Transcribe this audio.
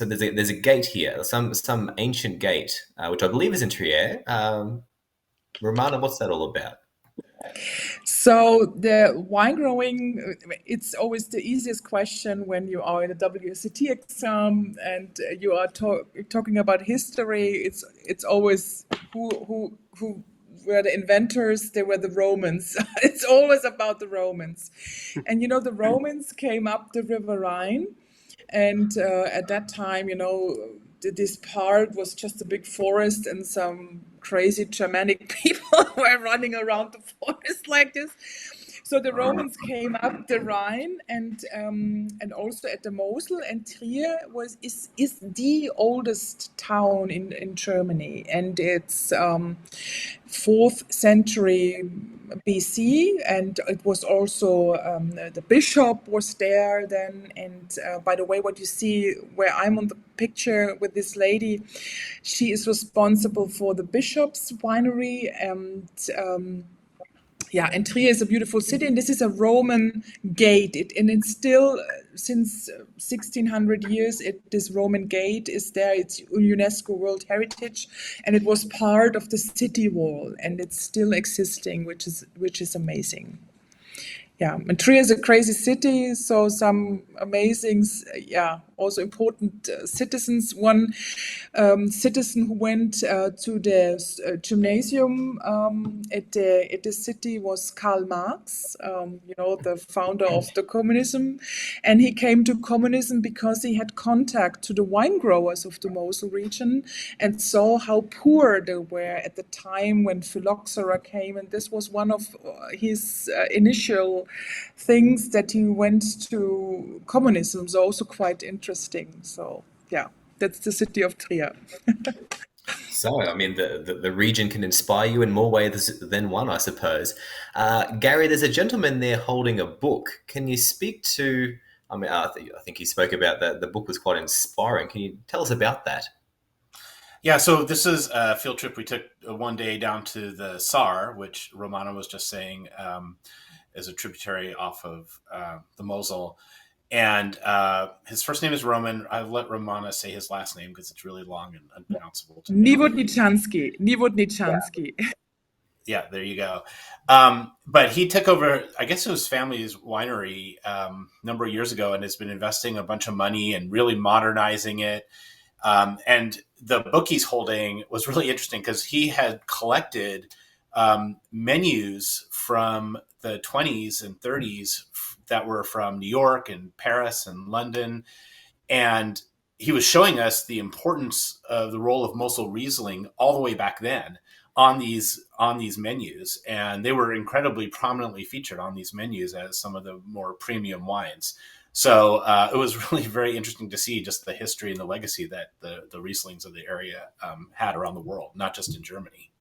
so there's a gate here, some ancient gate, which I believe is in Trier. Romana, what's that all about? So the wine growing, it's always the easiest question when you are in a WSET exam and you are talking about history. It's always who were the inventors. They were the Romans. It's always about the Romans, and the Romans came up the River Rhine, and at that time, this part was just a big forest, and some crazy Germanic people were running around the forest like this. So the Romans came up the Rhine, and also at the Mosel, and Trier is the oldest town in Germany, and it's 4th century BC, and it was also the bishop was there then. And by the way, what you see where I'm on the picture with this lady, she is responsible for the bishop's winery, and Trier is a beautiful city, and this is a Roman gate. And it's still, since 1600 years, this Roman gate is there. It's UNESCO World Heritage, and it was part of the city wall, and it's still existing, which is amazing. Yeah, and Trier is a crazy city, so some amazing, also important citizens. One citizen who went to the gymnasium at the city was Karl Marx, the founder of the communism. And he came to communism because he had contact to the wine growers of the Mosel region and saw how poor they were at the time when phylloxera came. And this was one of his initial things that he went to communism. So also quite interesting. So yeah, that's the city of Trier. So, I mean, the region can inspire you in more ways than one, I suppose. Gary, there's a gentleman there holding a book. Can you speak to? I mean, I think he spoke about that. The book was quite inspiring. Can you tell us about that? Yeah, so this is a field trip we took one day down to the Saar, which Romana was just saying is a tributary off of the Mosel. And his first name is Roman. I'll let Romana say his last name because it's really long and unpronounceable to me. Niewodniczanski. Yeah, there you go. But he took over, I guess it was family's winery a number of years ago, and has been investing a bunch of money and really modernizing it. And the book he's holding was really interesting because he had collected menus from the 20s and 30s that were from New York and Paris and London. And he was showing us the importance of the role of Mosel Riesling all the way back then on these menus. And they were incredibly prominently featured on these menus as some of the more premium wines. So it was really very interesting to see just the history and the legacy that the Rieslings of the area had around the world, not just in Germany.